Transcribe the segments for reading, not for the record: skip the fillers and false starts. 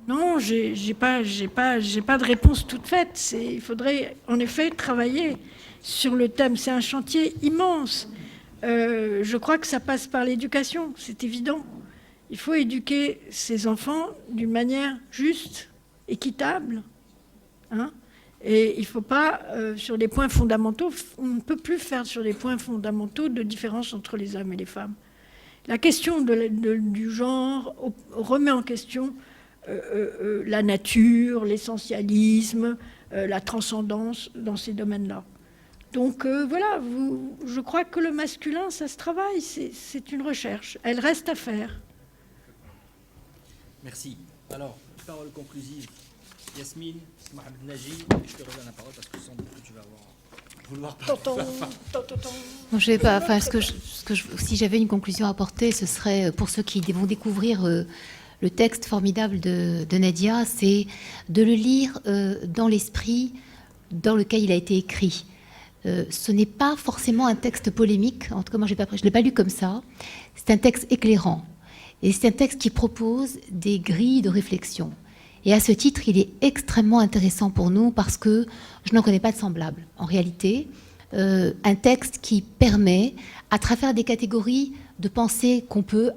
Non, j'ai pas de réponse toute faite. Il faudrait en effet travailler sur le thème. C'est un chantier immense. Je crois que ça passe par l'éducation, c'est évident. Il faut éduquer ces enfants d'une manière juste, équitable, hein. Et il ne faut pas, sur des points fondamentaux, on ne peut plus faire sur des points fondamentaux de différence entre les hommes et les femmes. La question du genre remet en question la nature, l'essentialisme, la transcendance dans ces domaines-là. Donc voilà, je crois que le masculin, ça se travaille, c'est une recherche. Elle reste à faire. Merci. Alors, parole conclusive. Yasmine, Mohamed Naji, je te redonne la parole parce que sans doute que tu vas vouloir parler. Non, je vais pas. Enfin, si j'avais une conclusion à apporter, ce serait pour ceux qui vont découvrir le texte formidable de Nadia, c'est de le lire dans l'esprit dans lequel il a été écrit. Ce n'est pas forcément un texte polémique. En tout cas, moi, je ne l'ai pas lu comme ça. C'est un texte éclairant. Et c'est un texte qui propose des grilles de réflexion. Et à ce titre, il est extrêmement intéressant pour nous parce que je n'en connais pas de semblable. En réalité, un texte qui permet, à travers des catégories de pensée qu'on peut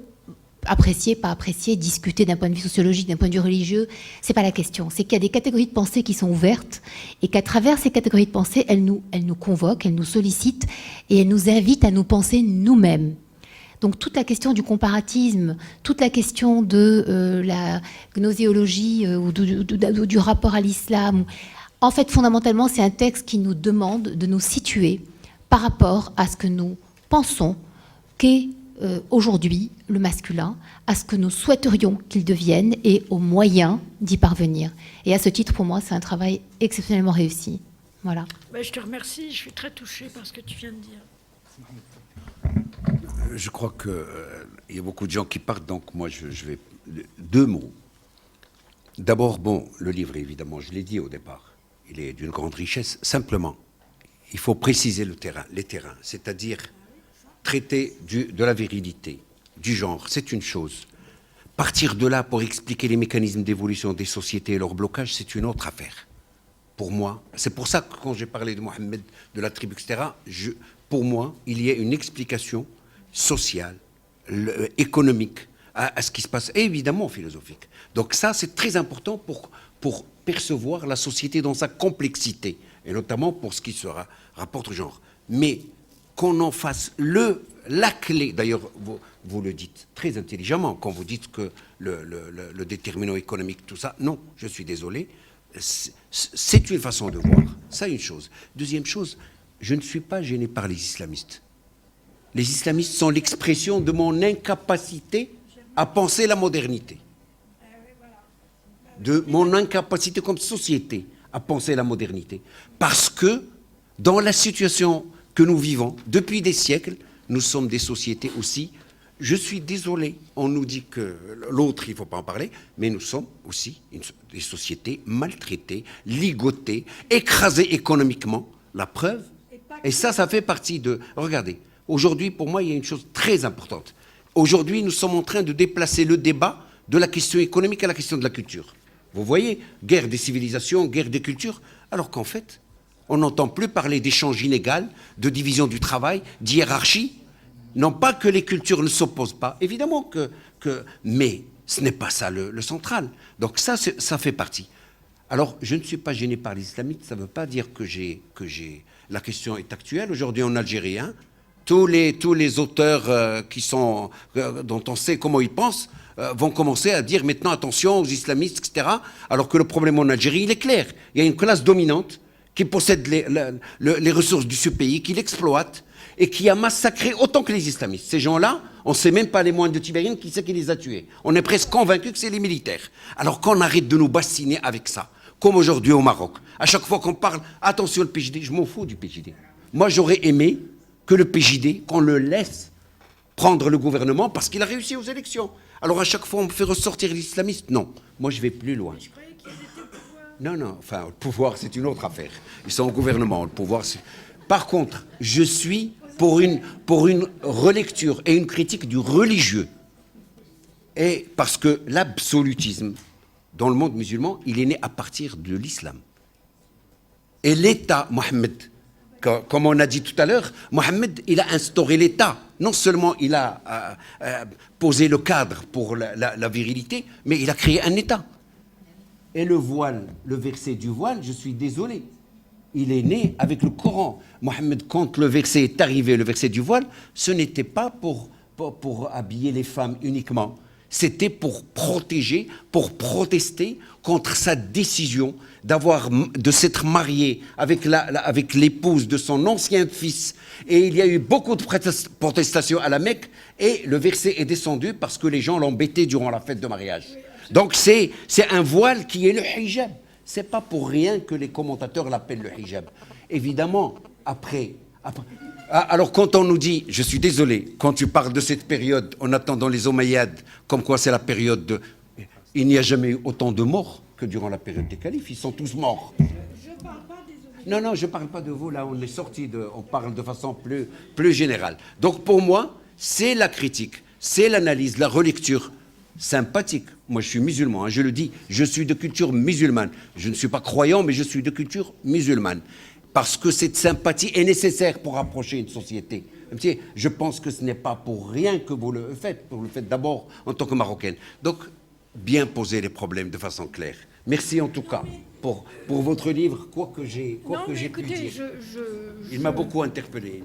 apprécier, pas apprécier, discuter d'un point de vue sociologique, d'un point de vue religieux, c'est pas la question. C'est qu'il y a des catégories de pensée qui sont ouvertes et qu'à travers ces catégories de pensée, elles nous convoquent, elles nous sollicitent et elles nous invitent à nous penser nous-mêmes. Donc toute la question du comparatisme, toute la question de la gnoséologie ou du rapport à l'islam, en fait, fondamentalement, c'est un texte qui nous demande de nous situer par rapport à ce que nous pensons qu'est aujourd'hui le masculin, à ce que nous souhaiterions qu'il devienne et aux moyens d'y parvenir. Et à ce titre, pour moi, c'est un travail exceptionnellement réussi. Voilà. Ben, je te remercie, je suis très touchée par ce que tu viens de dire. Je crois qu'il y a beaucoup de gens qui partent, donc moi je vais... Deux mots. D'abord, bon, le livre, évidemment, je l'ai dit au départ, il est d'une grande richesse. Simplement, il faut préciser les terrains, c'est-à-dire traiter de la virilité, du genre, c'est une chose. Partir de là pour expliquer les mécanismes d'évolution des sociétés et leur blocage, c'est une autre affaire. Pour moi, c'est pour ça que quand j'ai parlé de Mohamed, de la tribu, etc., pour moi, il y a une explication sociale, économique à ce qui se passe, et évidemment philosophique. Donc ça, c'est très important pour percevoir la société dans sa complexité, et notamment pour ce qui se rapporte au genre. Mais qu'on en fasse la clé, d'ailleurs, vous le dites très intelligemment, quand vous dites que le déterminant économique, tout ça, non, je suis désolé, c'est une façon de voir, ça une chose. Deuxième chose, je ne suis pas gêné par les islamistes. Les islamistes sont l'expression de mon incapacité à penser la modernité. De mon incapacité comme société à penser la modernité. Parce que dans la situation que nous vivons depuis des siècles, nous sommes des sociétés aussi. Je suis désolé, on nous dit que l'autre, il ne faut pas en parler, mais nous sommes aussi des sociétés maltraitées, ligotées, écrasées économiquement. La preuve, et ça fait partie de... Regardez, aujourd'hui, pour moi, il y a une chose très importante. Aujourd'hui, nous sommes en train de déplacer le débat de la question économique à la question de la culture. Vous voyez, guerre des civilisations, guerre des cultures, alors qu'en fait, on n'entend plus parler d'échange inégal, de division du travail, d'hiérarchie. Non pas que les cultures ne s'opposent pas, évidemment mais ce n'est pas ça le central. Donc ça fait partie. Alors, je ne suis pas gêné par les islamistes, ça ne veut pas dire que la question est actuelle. Aujourd'hui, en Algérie, tous les auteurs dont on sait comment ils pensent vont commencer à dire maintenant attention aux islamistes, etc. Alors que le problème en Algérie, il est clair. Il y a une classe dominante qui possède les ressources de ce pays, qui l'exploite et qui a massacré autant que les islamistes. Ces gens-là, on ne sait même pas les moines de Tibérine, qui c'est qui les a tués. On est presque convaincu que c'est les militaires. Alors qu'on arrête de nous bassiner avec ça, comme aujourd'hui au Maroc. À chaque fois qu'on parle, attention le PJD, je m'en fous du PJD. Moi, j'aurais aimé que le PJD, qu'on le laisse prendre le gouvernement parce qu'il a réussi aux élections. Alors à chaque fois, on me fait ressortir les islamistes. Non, moi je vais plus loin. Non, enfin, le pouvoir, c'est une autre affaire. Ils sont au gouvernement, le pouvoir, c'est... Par contre, je suis pour une relecture et une critique du religieux. Et parce que l'absolutisme dans le monde musulman, il est né à partir de l'islam. Et l'État, Mohammed, comme on a dit tout à l'heure, Mohammed, il a instauré l'État. Non seulement il a posé le cadre pour la virilité, mais il a créé un État. Et le voile, le verset du voile, je suis désolé, il est né avec le Coran. Mohammed, quand le verset est arrivé, le verset du voile, ce n'était pas pour habiller les femmes uniquement. C'était pour protéger, pour protester contre sa décision de s'être marié avec l'épouse de son ancien fils. Et il y a eu beaucoup de protestations à la Mecque, et le verset est descendu parce que les gens l'embêtaient durant la fête de mariage. Donc c'est un voile qui est le hijab. C'est pas pour rien que les commentateurs l'appellent le hijab. Évidemment, après. Alors quand on nous dit, je suis désolé, quand tu parles de cette période en attendant les Omeyyades, comme quoi c'est la période de... Il n'y a jamais eu autant de morts que durant la période des califes, ils sont tous morts. Je parle pas des Omeyyades. Non, je ne parle pas de vous, là on est sorti on parle de façon plus générale. Donc pour moi, c'est la critique, c'est l'analyse, la relecture sympathique. Moi je suis musulman, hein, je le dis, je suis de culture musulmane. Je ne suis pas croyant, mais je suis de culture musulmane. Parce que cette sympathie est nécessaire pour approcher une société. Je pense que ce n'est pas pour rien que vous le faites, vous le faites d'abord en tant que Marocaine. Donc, bien poser les problèmes de façon claire. Merci en tout cas pour votre livre, quoi que j'ai pu dire. Il m'a beaucoup interpellé.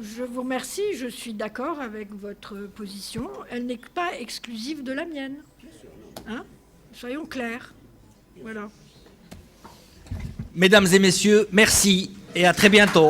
Je vous remercie, je suis d'accord avec votre position. Elle n'est pas exclusive de la mienne. Hein? Soyons clairs. Voilà. Mesdames et messieurs, merci et à très bientôt.